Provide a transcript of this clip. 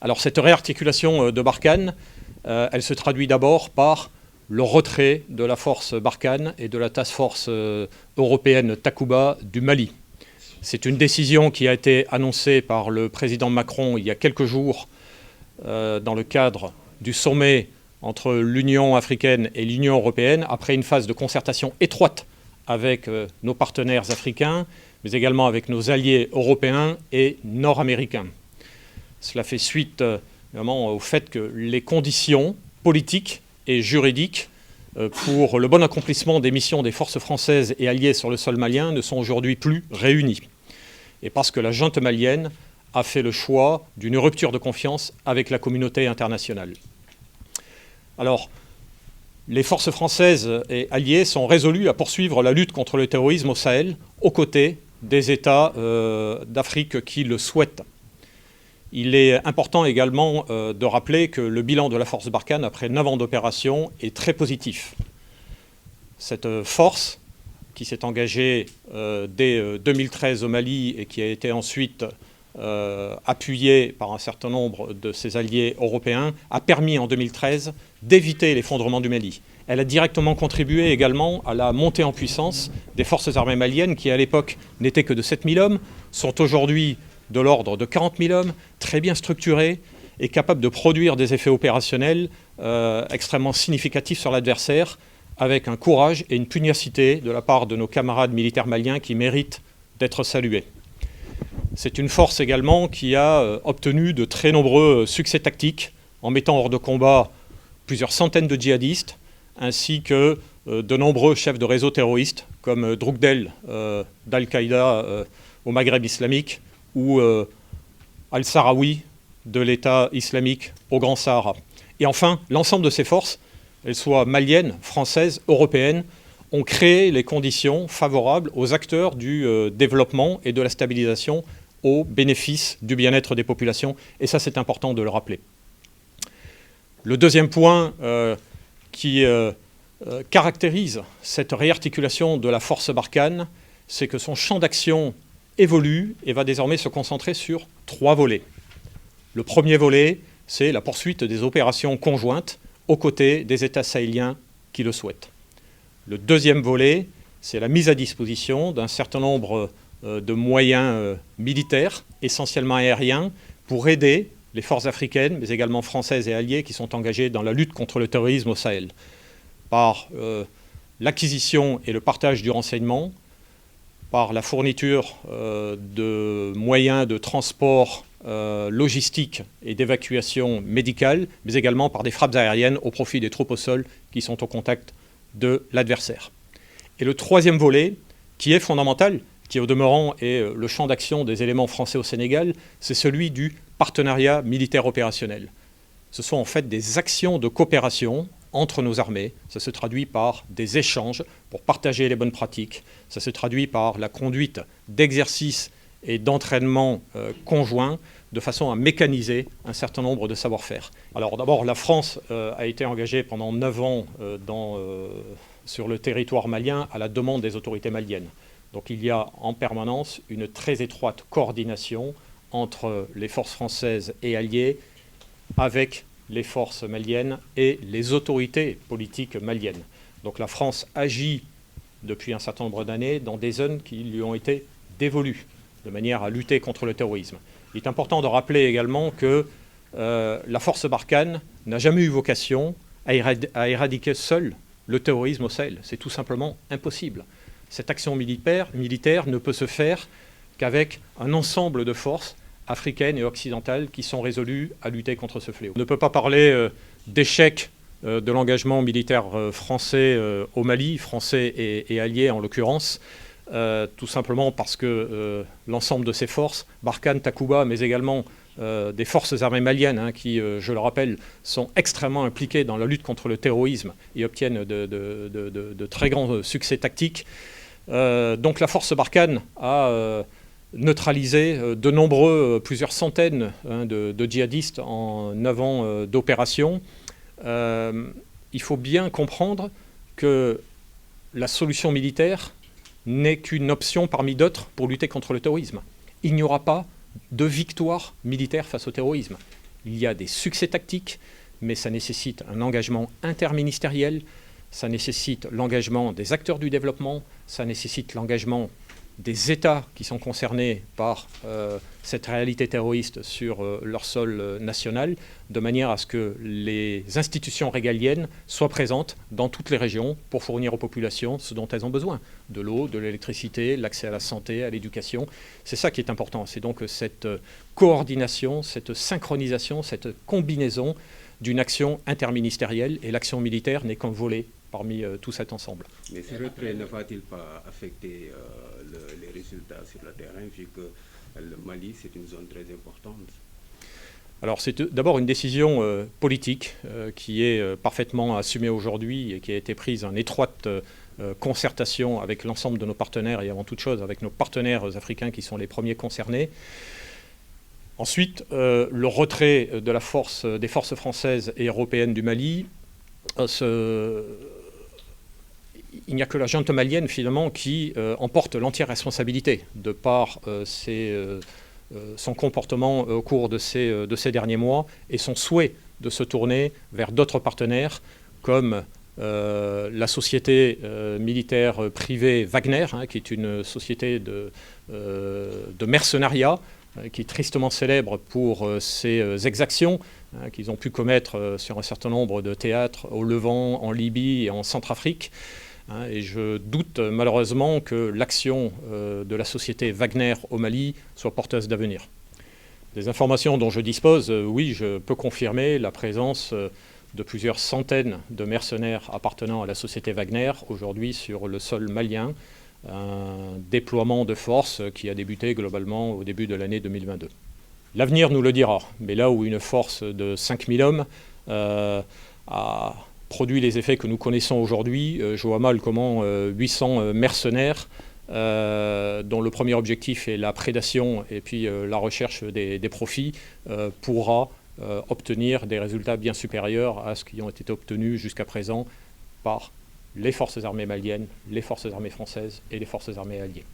Alors cette réarticulation de Barkhane, elle se traduit d'abord par le retrait de la force Barkhane et de la task force européenne Takuba du Mali. C'est une décision qui a été annoncée par le président Macron il y a quelques jours dans le cadre du sommet entre l'Union africaine et l'Union européenne, après une phase de concertation étroite avec nos partenaires africains, mais également avec nos alliés européens et nord-américains. Cela fait suite vraiment au fait que les conditions politiques et juridiques pour le bon accomplissement des missions des forces françaises et alliées sur le sol malien ne sont aujourd'hui plus réunies. Et parce que la junte malienne a fait le choix d'une rupture de confiance avec la communauté internationale. Alors, les forces françaises et alliées sont résolues à poursuivre la lutte contre le terrorisme au Sahel, aux côtés des États d'Afrique qui le souhaitent. Il est important également de rappeler que le bilan de la force Barkhane, après 9 ans d'opération, est très positif. Cette force, qui s'est engagée dès 2013 au Mali et qui a été ensuite appuyée par un certain nombre de ses alliés européens, a permis en 2013 d'éviter l'effondrement du Mali. Elle a directement contribué également à la montée en puissance des forces armées maliennes qui, à l'époque, n'étaient que de 7 000 hommes, sont aujourd'hui de l'ordre de 40 000 hommes, très bien structurés et capables de produire des effets opérationnels extrêmement significatifs sur l'adversaire, avec un courage et une pugnacité de la part de nos camarades militaires maliens qui méritent d'être salués. C'est une force également qui a obtenu de très nombreux succès tactiques en mettant hors de combat plusieurs centaines de djihadistes, ainsi que de nombreux chefs de réseaux terroristes, comme Drukdel d'Al-Qaïda au Maghreb islamique, ou Al-Sahraoui de l'État islamique au Grand Sahara. Et enfin, l'ensemble de ces forces, elles soient maliennes, françaises, européennes, ont créé les conditions favorables aux acteurs du développement et de la stabilisation au bénéfice du bien-être des populations. Et ça, c'est important de le rappeler. Le deuxième point qui caractérise cette réarticulation de la force Barkhane, c'est que son champ d'action évolue et va désormais se concentrer sur 3 volets. Le premier volet, c'est la poursuite des opérations conjointes aux côtés des États sahéliens qui le souhaitent. Le deuxième volet, c'est la mise à disposition d'un certain nombre de moyens militaires, essentiellement aériens, pour aider les forces africaines, mais également françaises et alliées qui sont engagées dans la lutte contre le terrorisme au Sahel, par l'acquisition et le partage du renseignement, par la fourniture de moyens de transport logistique et d'évacuation médicale, mais également par des frappes aériennes au profit des troupes au sol qui sont au contact de l'adversaire. Et le troisième volet, qui est fondamental, qui au demeurant est le champ d'action des éléments français au Sénégal, c'est celui du partenariat militaire opérationnel. Ce sont en fait des actions de coopération entre nos armées. Ça se traduit par des échanges pour partager les bonnes pratiques. Ça se traduit par la conduite d'exercices et d'entraînements conjoints de façon à mécaniser un certain nombre de savoir-faire. Alors d'abord, la France a été engagée pendant 9 ans sur le territoire malien à la demande des autorités maliennes. Donc il y a en permanence une très étroite coordination entre les forces françaises et alliées avec les forces maliennes et les autorités politiques maliennes. Donc la France agit depuis un certain nombre d'années dans des zones qui lui ont été dévolues de manière à lutter contre le terrorisme. Il est important de rappeler également que la force Barkhane n'a jamais eu vocation à éradiquer seule le terrorisme au Sahel. C'est tout simplement impossible. Cette action militaire ne peut se faire qu'avec un ensemble de forces africaines et occidentales qui sont résolues à lutter contre ce fléau. On ne peut pas parler d'échec de l'engagement militaire français au Mali, français et alliés en l'occurrence, tout simplement parce que l'ensemble de ces forces, Barkhane, Takuba, mais également des forces armées maliennes, qui, je le rappelle, sont extrêmement impliquées dans la lutte contre le terrorisme et obtiennent de très grands succès tactiques. Donc la force Barkhane a neutralisé plusieurs centaines de djihadistes en 9 ans d'opération. Il faut bien comprendre que la solution militaire n'est qu'une option parmi d'autres pour lutter contre le terrorisme. Il n'y aura pas de victoire militaire face au terrorisme. Il y a des succès tactiques, mais ça nécessite un engagement interministériel, ça nécessite l'engagement des acteurs du développement, ça nécessite l'engagement des États qui sont concernés par cette réalité terroriste sur leur sol national, de manière à ce que les institutions régaliennes soient présentes dans toutes les régions pour fournir aux populations ce dont elles ont besoin. De l'eau, de l'électricité, l'accès à la santé, à l'éducation. C'est ça qui est important. C'est donc cette coordination, cette synchronisation, cette combinaison d'une action interministérielle, et l'action militaire n'est qu'un volet parmi tout cet ensemble. Mais ce retrait ne va-t-il pas affecter les résultats sur le terrain, vu que le Mali, c'est une zone très importante? Alors c'est d'abord une décision politique qui est parfaitement assumée aujourd'hui et qui a été prise en étroite concertation avec l'ensemble de nos partenaires et avant toute chose avec nos partenaires africains qui sont les premiers concernés. Ensuite, le retrait de des forces françaises et européennes du Mali, il n'y a que la junte malienne finalement qui en porte l'entière responsabilité de par son comportement au cours de ces derniers mois et son souhait de se tourner vers d'autres partenaires comme la société militaire privée Wagner, qui est une société de mercenariat, qui est tristement célèbre pour ses exactions qu'ils ont pu commettre sur un certain nombre de théâtres au Levant, en Libye et en Centrafrique. Et je doute malheureusement que l'action de la société Wagner au Mali soit porteuse d'avenir. Des informations dont je dispose, oui, je peux confirmer la présence de plusieurs centaines de mercenaires appartenant à la société Wagner aujourd'hui sur le sol malien, un déploiement de force qui a débuté globalement au début de l'année 2022. L'avenir nous le dira, mais là où une force de 5000 hommes a produit les effets que nous connaissons aujourd'hui, je vois mal comment 800 mercenaires, dont le premier objectif est la prédation et puis la recherche des profits, pourra obtenir des résultats bien supérieurs à ce qui ont été obtenus jusqu'à présent par les forces armées maliennes, les forces armées françaises et les forces armées alliées.